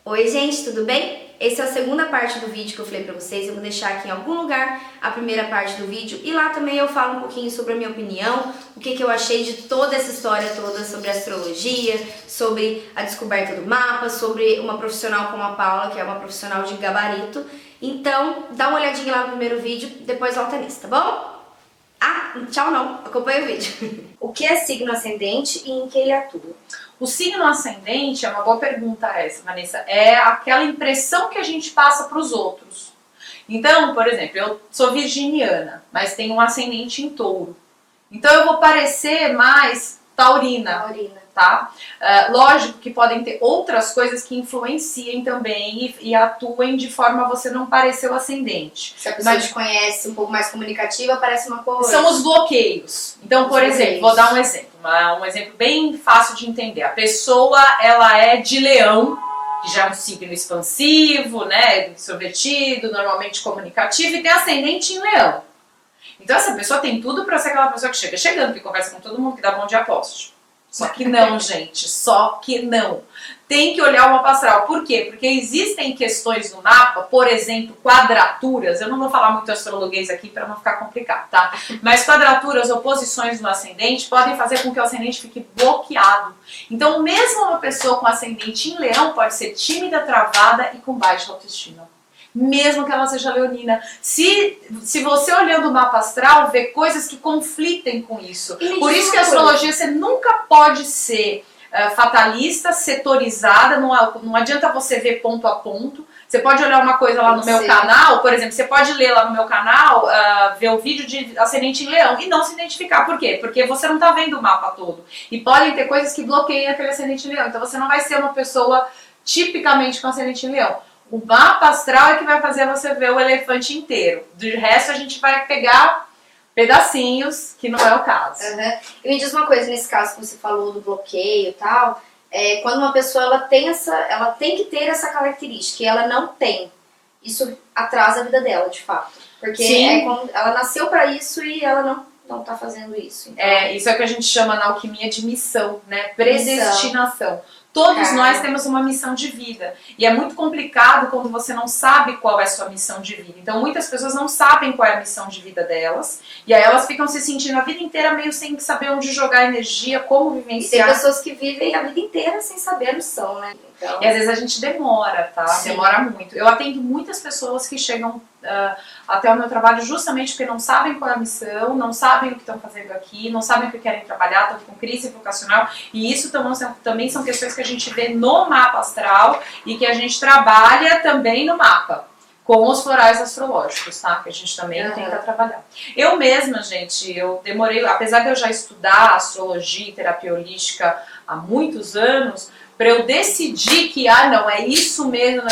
Oi gente, tudo bem? Essa é a segunda parte do vídeo que eu falei pra vocês, eu vou deixar aqui em algum lugar a primeira parte do vídeo e lá também eu falo um pouquinho sobre a minha opinião, o que eu achei de toda essa história toda sobre astrologia, sobre a descoberta do mapa, sobre uma profissional como a Paula, que é uma profissional de gabarito. Então, dá uma olhadinha lá no primeiro vídeo, depois volta nisso, tá bom? Ah, tchau não, acompanha o vídeo. O que é signo ascendente e em que ele atua? O signo ascendente é uma boa pergunta essa, Vanessa. É aquela impressão que a gente passa para os outros. Então, por exemplo, eu sou virginiana, mas tenho um ascendente em touro. Então eu vou parecer mais taurina. Tá? Lógico que podem ter outras coisas que influenciem também e atuem de forma a você não parecer o ascendente. Se a pessoa te conhece um pouco mais comunicativa, parece uma coisa. São os bloqueios. Então, por exemplo, vou dar um exemplo. Um exemplo bem fácil de entender. A pessoa, ela é de leão, que já é um signo expansivo, né, extrovertido, normalmente comunicativo, e tem ascendente em leão. Então essa pessoa tem tudo para ser aquela pessoa que chega chegando, que conversa com todo mundo, que dá bom dia poste. Só que não, gente, só que não. Tem que olhar o mapa astral. Por quê? Porque existem questões no mapa, por exemplo, quadraturas. Eu não vou falar muito astrologuês aqui para não ficar complicado, tá? Mas quadraturas ou posições no ascendente podem fazer com que o ascendente fique bloqueado. Então, mesmo uma pessoa com ascendente em leão pode ser tímida, travada e com baixa autoestima. Mesmo que ela seja leonina. Se você olhando o mapa astral, vê coisas que conflitem com isso. Por isso que a astrologia, você nunca pode ser fatalista, setorizada, não adianta você ver ponto a ponto. Você pode olhar uma coisa lá no meu canal, por exemplo, você pode ler lá no meu canal, ver o vídeo de ascendente em leão e não se identificar. Por quê? Porque você não está vendo o mapa todo. E podem ter coisas que bloqueiem aquele ascendente em leão. Então você não vai ser uma pessoa tipicamente com ascendente em leão. O mapa astral é que vai fazer você ver o elefante inteiro. Do resto a gente vai pegar pedacinhos, que não é o caso. Uhum. E me diz uma coisa, nesse caso que você falou do bloqueio e tal, quando uma pessoa ela tem que ter essa característica e ela não tem, isso atrasa a vida dela, de fato. Porque ela nasceu para isso e ela não tá fazendo isso. Então... Isso é o que a gente chama na alquimia de missão, né? Predestinação. Todos nós temos uma missão de vida. E é muito complicado quando você não sabe qual é a sua missão de vida. Então muitas pessoas não sabem qual é a missão de vida delas. E aí elas ficam se sentindo a vida inteira meio sem saber onde jogar energia, como vivenciar. E tem pessoas que vivem a vida inteira sem saber a missão, né? Então... E às vezes a gente demora, tá? Sim. Demora muito. Eu atendo muitas pessoas que chegam até o meu trabalho justamente porque não sabem qual é a missão, não sabem o que estão fazendo aqui, não sabem o que querem trabalhar, estão com crise vocacional. E isso também são questões que a gente vê no mapa astral e que a gente trabalha também no mapa. Com os florais astrológicos, tá? Que a gente também tenta trabalhar. Eu mesma, gente, eu demorei, apesar de eu já estudar astrologia e terapia holística há muitos anos, para eu decidir que, não, é isso mesmo,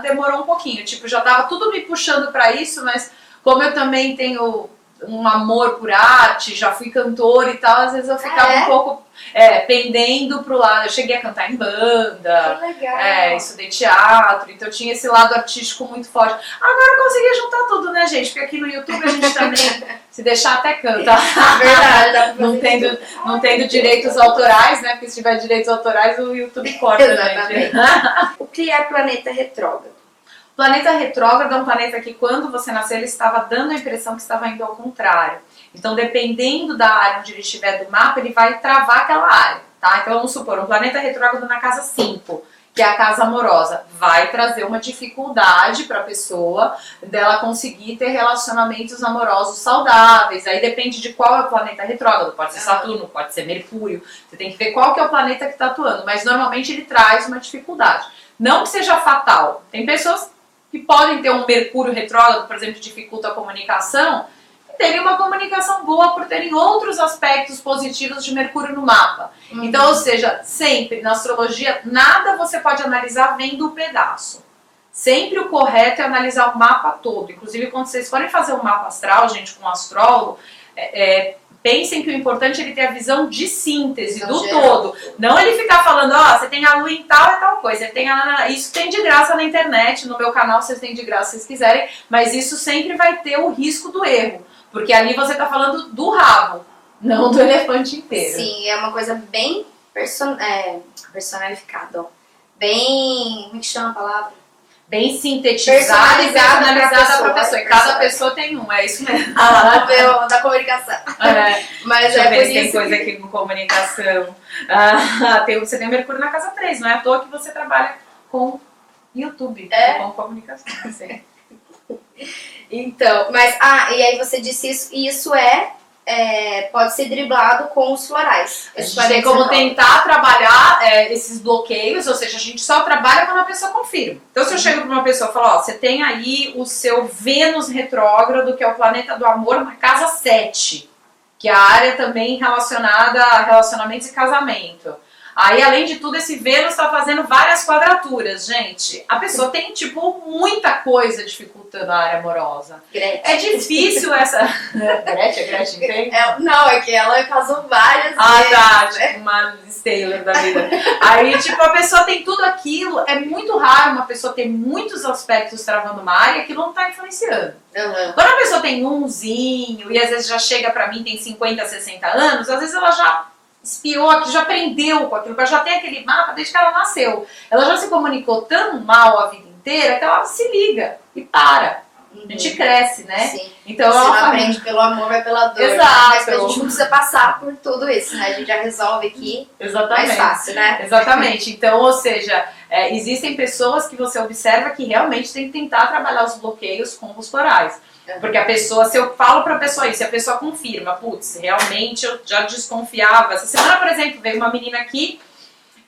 demorou um pouquinho. Tipo, já tava tudo me puxando para isso, mas como eu também tenho um amor por arte, já fui cantora e tal, às vezes eu ficava um pouco pendendo pro lado. Eu cheguei a cantar em banda, que legal. Estudei teatro, então eu tinha esse lado artístico muito forte. Agora eu consegui juntar tudo, né, gente? Porque aqui no YouTube a gente também, se deixar, até canta. Verdade, não tendo direitos autorais, né? Porque se tiver direitos autorais, o YouTube corta, Exatamente. Gente. O que é planeta retrógrado? O planeta retrógrado é um planeta que, quando você nasceu, ele estava dando a impressão que estava indo ao contrário. Então, dependendo da área onde ele estiver do mapa, ele vai travar aquela área, tá? Então, vamos supor, um planeta retrógrado na casa 5, que é a casa amorosa, vai trazer uma dificuldade para a pessoa dela conseguir ter relacionamentos amorosos saudáveis. Aí depende de qual é o planeta retrógrado, pode ser Saturno, pode ser Mercúrio, você tem que ver qual que é o planeta que está atuando, mas normalmente ele traz uma dificuldade. Não que seja fatal, tem pessoas que podem ter um Mercúrio retrógrado, por exemplo, que dificulta a comunicação, e terem uma comunicação boa por terem outros aspectos positivos de Mercúrio no mapa. Então, ou seja, sempre na astrologia, nada você pode analisar vendo o pedaço. Sempre o correto é analisar o mapa todo. Inclusive, quando vocês forem fazer um mapa astral, gente, com um astrólogo, pensem que o importante é ele ter a visão de síntese do todo. Não ele ficar falando, você tem a lua em tal e tal coisa. Isso tem de graça na internet, no meu canal vocês têm de graça se vocês quiserem, mas isso sempre vai ter o risco do erro. Porque ali você está falando do rabo, não do elefante inteiro. Sim, é uma coisa bem personalificada, ó. bem, como é que chama a palavra? Bem sintetizada e personalizada para pessoa. E cada pessoa tem um, é isso mesmo. Ah, lá da comunicação. Mas deixa eu ver por se tem isso coisa aqui com comunicação. Você tem Mercúrio na casa 3, não é à toa que você trabalha com YouTube, com comunicação. Sim. Então, mas, e aí você disse isso, e isso pode ser driblado com os florais. A gente tem como tentar trabalhar esses bloqueios, ou seja, a gente só trabalha quando a pessoa confirma. Então, se eu chego para uma pessoa e falo, ó, você tem aí o seu Vênus retrógrado, que é o planeta do amor, na casa 7, que é a área também relacionada a relacionamentos e casamento. Aí, além de tudo, esse Vênus está fazendo várias quadraturas, gente. A pessoa tem, tipo, muita coisa dificultando a área amorosa. Gretchen. É difícil essa... Gretchen tem? Não, é que ela casou várias vezes. Tá, tipo uma Taylor da vida. Aí, tipo, a pessoa tem tudo aquilo. É muito raro uma pessoa ter muitos aspectos travando uma área, aquilo não tá influenciando. Quando a pessoa tem umzinho, e às vezes já chega pra mim, tem 50, 60 anos, às vezes ela já espiou aqui, já aprendeu com aquilo, ela já tem aquele mapa desde que ela nasceu. Ela já se comunicou tão mal a vida inteira que ela se liga e para. A gente cresce, né? Sim. Então se ela não aprende pelo amor, vai pela dor. Exato. Mas a gente não precisa passar por tudo isso, né? A gente já resolve aqui. Exatamente. Mais fácil, né? Exatamente. Então, ou seja, existem pessoas que você observa que realmente tem que tentar trabalhar os bloqueios com os florais. Porque a pessoa, se eu falo pra pessoa isso, se a pessoa confirma, putz, realmente eu já desconfiava. Essa semana, por exemplo, veio uma menina aqui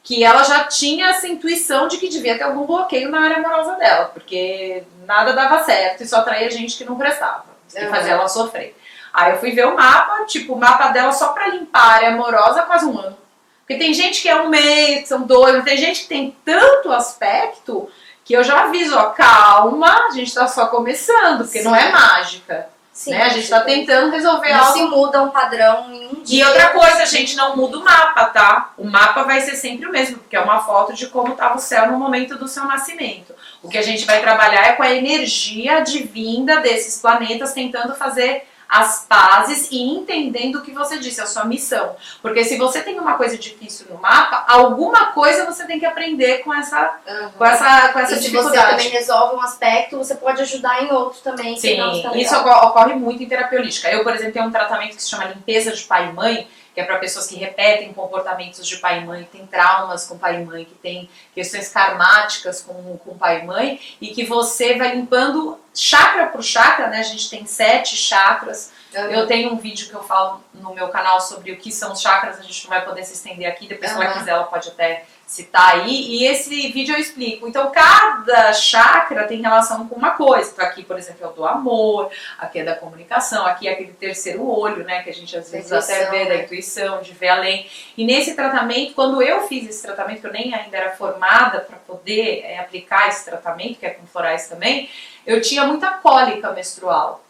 que ela já tinha essa intuição de que devia ter algum bloqueio na área amorosa dela, porque nada dava certo e só atraía gente que não prestava, que fazia ela sofrer. Aí eu fui ver o mapa, tipo, o mapa dela só pra limpar a área amorosa quase um ano. Porque tem gente que é um mês, são 2, tem gente que tem tanto aspecto que eu já aviso, ó, calma, a gente tá só começando, porque não é mágica. Sim, né? A gente tá tentando resolver não algo. se muda um padrão em um dia. E outra coisa, a gente não muda o mapa, tá? O mapa vai ser sempre o mesmo, porque é uma foto de como estava o céu no momento do seu nascimento. O que a gente vai trabalhar é com a energia advinda desses planetas, tentando fazer as pazes e entendendo o que você disse, a sua missão. Porque se você tem uma coisa difícil no mapa, alguma coisa você tem que aprender com essa, com essa e dificuldade. Se você também resolve um aspecto, você pode ajudar em outro também. Sim, isso ocorre muito em terapia holística. Eu, por exemplo, tenho um tratamento que se chama limpeza de pai e mãe, que é para pessoas que repetem comportamentos de pai e mãe, que têm traumas com pai e mãe, que têm questões karmáticas com pai e mãe, e que você vai limpando chakra por chakra, né? A gente tem 7 chakras. Eu tenho um vídeo que eu falo no meu canal sobre o que são os chakras, a gente não vai poder se estender aqui, depois se ela quiser ela pode até citar aí, e esse vídeo eu explico. Então cada chakra tem relação com uma coisa. Então aqui, por exemplo, é o do amor, aqui é da comunicação, aqui é aquele terceiro olho, né, que a gente às vezes até vê, da intuição, de ver além. E nesse tratamento, quando eu fiz esse tratamento, que eu nem ainda era formada para poder aplicar esse tratamento, que é com florais também, eu tinha muita cólica menstrual.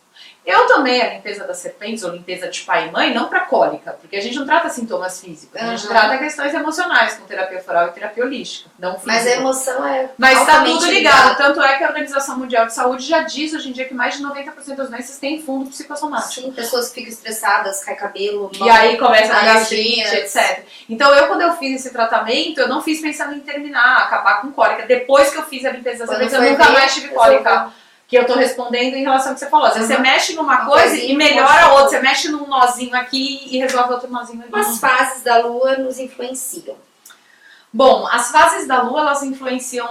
Eu tomei a limpeza das serpentes, ou limpeza de pai e mãe, não para cólica, porque a gente não trata sintomas físicos, a gente trata questões emocionais com terapia floral e terapia holística, não física. Mas a emoção é Mas está tudo ligado, tanto é que a Organização Mundial de Saúde já diz hoje em dia que mais de 90% das doenças têm fundo psicossomático. Sim, pessoas ficam estressadas, cai cabelo, e aí começa a gastrite, etc. Então quando eu fiz esse tratamento, eu não fiz pensando em terminar, acabar com cólica. Depois que eu fiz a limpeza das serpentes, eu nunca mais tive cólica. Que eu tô respondendo em relação ao que você falou. Às vezes você mexe numa coisa e melhora outra. Você mexe num nozinho aqui e resolve outro nozinho ali. As fases da Lua nos influenciam. Bom, as fases da Lua, elas influenciam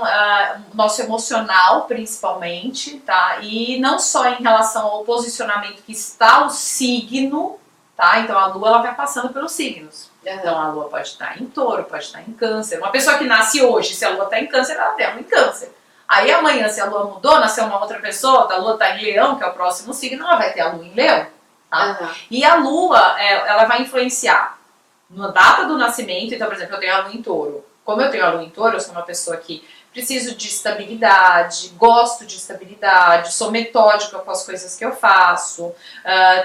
o nosso emocional, principalmente, tá? E não só em relação ao posicionamento que está o signo, tá? Então a Lua, ela vai passando pelos signos. Então a Lua pode estar em Touro, pode estar em Câncer. Uma pessoa que nasce hoje, se a Lua está em Câncer, ela tem a Lua em Câncer. Aí amanhã, se a Lua mudou, nasceu uma outra pessoa, a Lua está em Leão, que é o próximo signo, ela vai ter a Lua em Leão. Tá? E a Lua, ela vai influenciar na data do nascimento. Então, por exemplo, eu tenho a Lua em Touro. Como eu tenho a Lua em Touro, eu sou uma pessoa que preciso de estabilidade, gosto de estabilidade, sou metódica com as coisas que eu faço,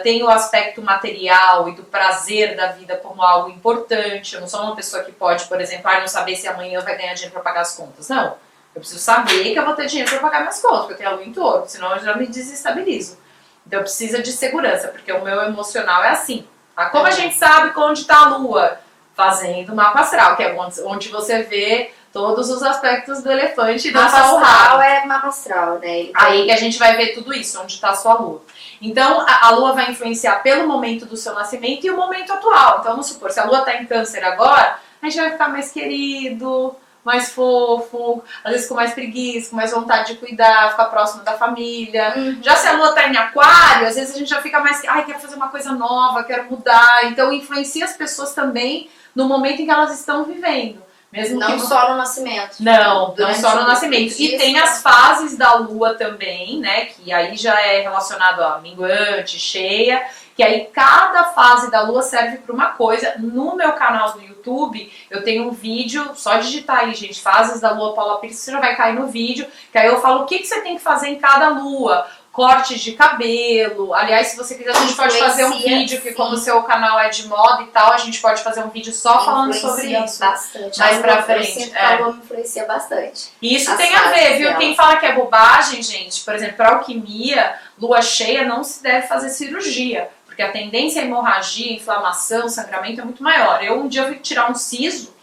tenho o aspecto material e do prazer da vida como algo importante. Eu não sou uma pessoa que pode, por exemplo, não saber se amanhã vai ganhar dinheiro para pagar as contas. Não. Eu preciso saber que eu vou ter dinheiro para pagar minhas contas, porque eu tenho a Lua em Touro, senão eu já me desestabilizo. Então precisa de segurança, porque o meu emocional é assim. Tá? Como a gente sabe onde está a Lua? Fazendo mapa astral, que é onde você vê todos os aspectos do elefante, não Mapa só o astral rabo. é mapa astral, né? Aí que a gente vai ver tudo isso, onde está a sua lua. Então, a lua vai influenciar pelo momento do seu nascimento e o momento atual. Então, vamos supor, se a lua está em câncer agora, a gente vai ficar mais querido, mais fofo, às vezes com mais preguiça, com mais vontade de cuidar, ficar próximo da família. Já se a lua tá em aquário, às vezes a gente já fica mais, ai, quero fazer uma coisa nova, quero mudar. Então influencia as pessoas também no momento em que elas estão vivendo. Mesmo não que só no nascimento. não Durante só no o nascimento. dia, E tem as fases da lua também, né? Que aí já é relacionado a minguante, cheia. Que aí cada fase da lua serve para uma coisa. No meu canal do YouTube, eu tenho um vídeo, só digitar aí, gente, fases da lua Paula Pires, você já vai cair no vídeo, que aí eu falo o que você tem que fazer em cada lua. Cortes de cabelo. Aliás, se você quiser, a gente pode fazer um vídeo, que como o seu canal é de moda e tal, a gente pode fazer um vídeo só falando sobre isso. Bastante. Mais pra frente. A lua me influencia bastante. E isso As tem a ver, fases viu? dela. Quem fala que é bobagem, gente, por exemplo, para alquimia, lua cheia não se deve fazer cirurgia, porque a tendência à hemorragia, inflamação, sangramento é muito maior. Eu um dia fui tirar um siso,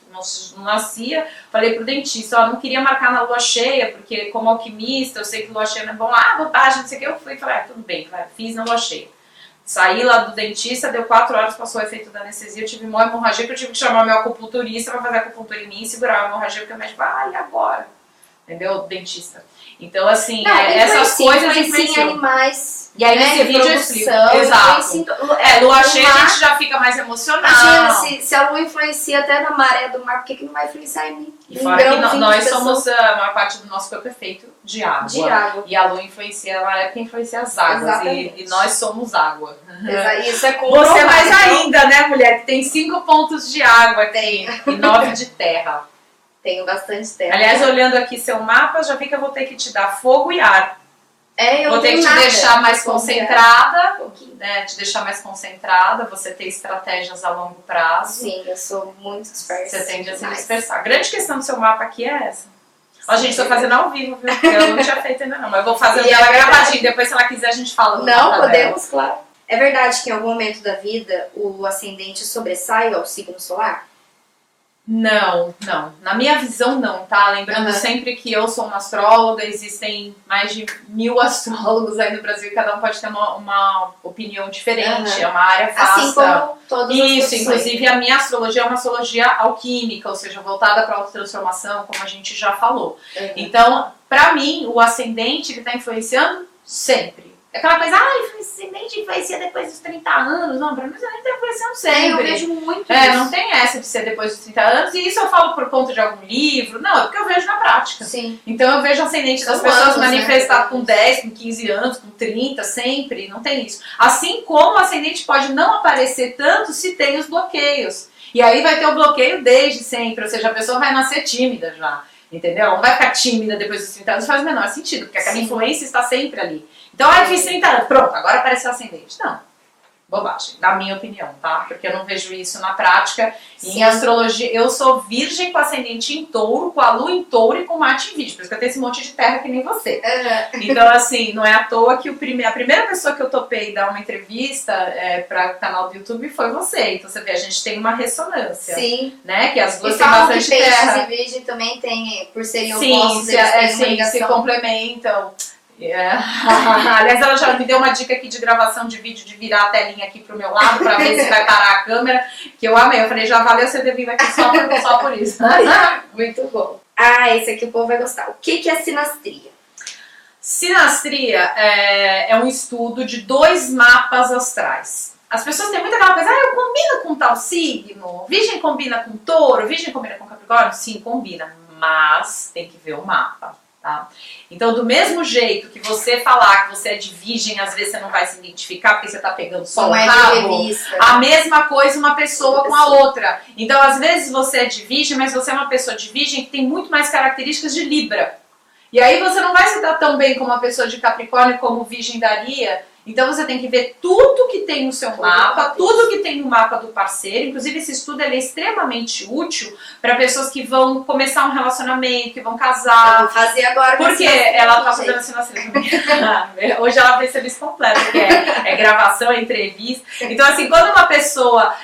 não nascia, falei pro dentista, ó, não queria marcar na lua cheia, porque como alquimista, eu sei que lua cheia não é bom, bobagem, não sei o que, eu fui e falei, tudo bem, fiz na lua cheia. Saí lá do dentista, deu 4 horas, passou o efeito da anestesia, eu tive uma hemorragia que eu tive que chamar meu acupunturista pra fazer acupuntura em mim e segurar a hemorragia, porque o médico, e agora? Entendeu? Dentista. Então, assim, Não, essas coisas influenciam animais. E aí nesse vídeo eu explico. Exato. Lua cheia a gente já fica mais emocional. Imagina, se a lua influencia até na maré do mar, por que não vai influenciar em mim? E fora que nós somos, a maior parte do nosso corpo é feito de água. De água. E a lua influencia, a maré que influencia as águas. E nós somos água. Isso é comprovado. Você mais ainda, né, mulher? Que tem 5 pontos de água aqui e 9 de terra. Tenho bastante terra. Aliás, olhando aqui seu mapa, já vi que eu vou ter que te dar fogo e ar. Eu vou ter que te deixar mais concentrada, né? Te deixar mais concentrada, você ter estratégias a longo prazo. Sim, eu sou muito dispersa. Você tende a se dispersar. A grande questão do seu mapa aqui é essa. Ó, gente, tô fazendo ao vivo, viu? Porque eu não tinha feito ainda não, mas eu vou fazer ela gravadinha. Depois, se ela quiser, a gente fala no Não, podemos, claro. É verdade que em algum momento da vida o ascendente sobressai ao signo solar? Não. Na minha visão, não, tá? Lembrando sempre que eu sou uma astróloga, existem mais de 1000 astrólogos aí no Brasil e cada um pode ter uma opinião diferente, é uma área vasta. Assim como todas as Isso, inclusive a minha astrologia é uma astrologia alquímica, ou seja, voltada para a autotransformação, como a gente já falou. Então, pra mim, o ascendente, ele tá influenciando sempre. Aquela coisa, ascendente influencia depois dos 30 anos. Não, pra mim isso nem tá influenciando sempre. Eu vejo muito isso. Não tem essa de ser depois dos 30 anos. E isso eu falo por conta de algum livro. Não, é porque eu vejo na prática. Sim. Então eu vejo o ascendente das pessoas manifestar com 10, com 15 anos, com 30, sempre. Não tem isso. Assim como o ascendente pode não aparecer tanto se tem os bloqueios. E aí vai ter o bloqueio desde sempre. Ou seja, a pessoa vai nascer tímida já. Entendeu? Não vai ficar tímida depois dos 30 anos, faz o menor sentido, porque aquela influência está sempre ali. Então, eu fiz 30 anos, pronto, agora apareceu ascendente. Não, bobagem, na minha opinião, tá? Porque eu não vejo isso na prática. Em astrologia, eu sou virgem com ascendente em touro, com a lua em touro e com Marte em Virgem, por isso que eu tenho esse monte de terra que nem você. Então, assim, não é à toa que a primeira pessoa que eu topei dar uma entrevista para o canal do YouTube foi você. Então, você vê, a gente tem uma ressonância. Sim. Né? Que as duas têm bastante terra. Peixes e Virgem também tem, por serem opostos, eles têm uma ligação. Se complementam. Aliás, ela já me deu uma dica aqui de gravação de vídeo, de virar a telinha aqui pro meu lado pra ver se vai parar a câmera, que eu amei. Eu falei, já valeu você ter vindo aqui só por isso. Muito bom. Esse aqui o povo vai gostar. O que é sinastria? Sinastria é um estudo de 2 mapas astrais. As pessoas têm muita aquela coisa, eu combino com tal signo, Virgem combina com touro, Virgem combina com Capricórnio? Sim, combina, mas tem que ver o mapa. Tá? Então, do mesmo jeito que você falar que você é de Virgem, às vezes você não vai se identificar porque você tá pegando só o rabo, a mesma coisa uma pessoa com a outra. Então, às vezes você é de Virgem, mas você é uma pessoa de Virgem que tem muito mais características de Libra. E aí você não vai se dar tão bem como uma pessoa de Capricórnio como Virgem daria. Então você tem que ver tudo que tem no seu mapa, tudo que tem no mapa do parceiro. Inclusive esse estudo ele é extremamente útil para pessoas que vão começar um relacionamento, que vão casar. Eu vou fazer agora. Porque ela tá fazendo sinastria também. Hoje ela fez serviço completo, que é gravação, é entrevista. Então assim, quando uma pessoa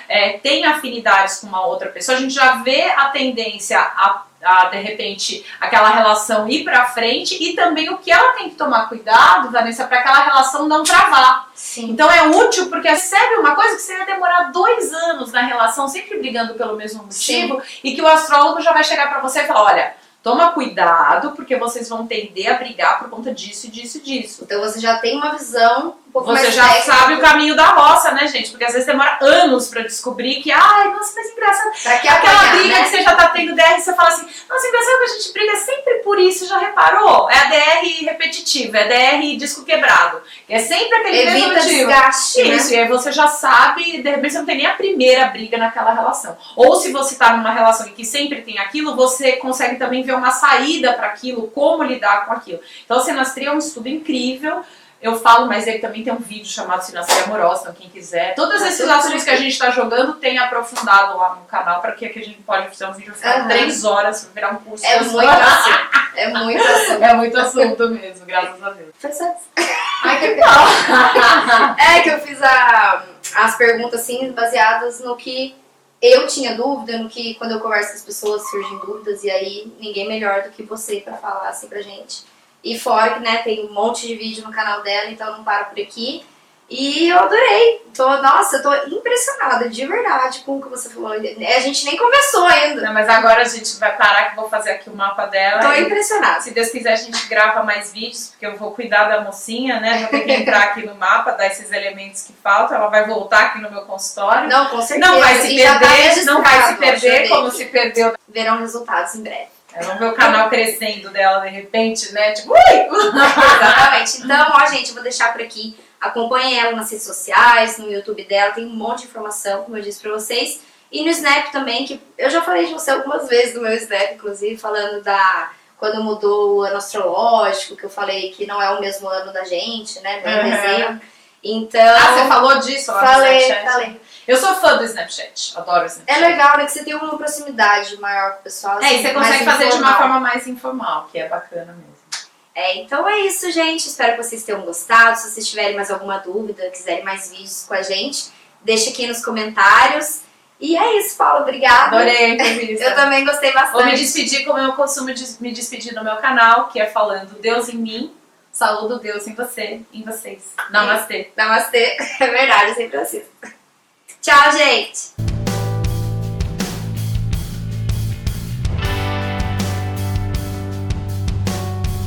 tem afinidades com uma outra pessoa, a gente já vê a tendência a de repente, aquela relação ir pra frente e também o que ela tem que tomar cuidado, Vanessa, para aquela relação não travar. Sim. Então é útil porque percebe uma coisa que você ia demorar 2 anos na relação, sempre brigando pelo mesmo motivo, e que o astrólogo já vai chegar pra você e falar, olha, toma cuidado porque vocês vão tender a brigar por conta disso, disso e disso. Então você já tem uma visão um pouco mais Você já técnica. sabe o caminho da roça, né, gente? Porque às vezes demora anos pra descobrir que, ai, nossa, mas engraçado. Pra que Aquela apanhar, briga né? que você já tá tendo DR, você fala assim, nossa, engraçado que a gente briga sempre por isso, já reparou? É a DR repetitiva, é a DR disco quebrado. É sempre aquele mesmo Evita motivo. desgaste, né? Isso, e aí você já sabe, de repente você não tem nem a primeira briga naquela relação. Ou se você tá numa relação em que sempre tem aquilo, você consegue também ver uma saída para aquilo, como lidar com aquilo. Então, a sinastria é um estudo incrível. Eu falo, mas ele também tem um vídeo chamado Sinastria Amorosa, então quem quiser. Todos esses assuntos que a gente está jogando tem aprofundado lá no canal, para que a gente pode fazer um vídeo ficar 3 horas, para virar um curso. É muito assunto. É muito assunto. É muito assunto mesmo, graças a Deus. Foi só isso. Ai, que legal. É que eu fiz as perguntas assim, baseadas no que eu tinha dúvida, no que quando eu converso com as pessoas surgem dúvidas, e aí ninguém melhor do que você para falar assim pra gente. E fora que, né, tem um monte de vídeo no canal dela, então não para por aqui. E eu adorei. Nossa, eu tô impressionada, de verdade, com o que você falou. A gente nem conversou ainda. Não, mas agora a gente vai parar que eu vou fazer aqui o mapa dela. Tô impressionada. Se Deus quiser, a gente grava mais vídeos, porque eu vou cuidar da mocinha, né? Vou ter que entrar aqui no mapa, dar esses elementos que faltam. Ela vai voltar aqui no meu consultório. Não, com certeza. Não vai se E já tá perder, não vai se registrado, perder como aqui. se perdeu. Verão resultados em breve. Vamos ver o canal crescendo dela de repente, né? Tipo, ui! Exatamente. Então, ó, gente, eu vou deixar por aqui. Acompanhem ela nas redes sociais, no YouTube dela, tem um monte de informação, como eu disse pra vocês. E no Snap também, que eu já falei de você algumas vezes no meu Snap, inclusive, falando quando mudou o ano astrológico, que eu falei que não é o mesmo ano da gente, né? Em dezembro. Então. Você falou disso lá no Snapchat? Falei. Eu sou fã do Snapchat, adoro o Snapchat. É legal, né? Que você tem uma proximidade maior com o pessoal. Assim, e você consegue fazer de uma forma mais informal, que é bacana mesmo. Então é isso, gente. Espero que vocês tenham gostado. Se vocês tiverem mais alguma dúvida, quiserem mais vídeos com a gente, deixa aqui nos comentários. E é isso, Paula. Obrigada. Adorei a entrevista. Eu também gostei bastante. Vou me despedir como eu costumo me despedir no meu canal, que é falando Deus em mim, saúdo Deus em você, em vocês. Namastê. Namastê. É verdade, eu sempre assisto. Tchau, gente.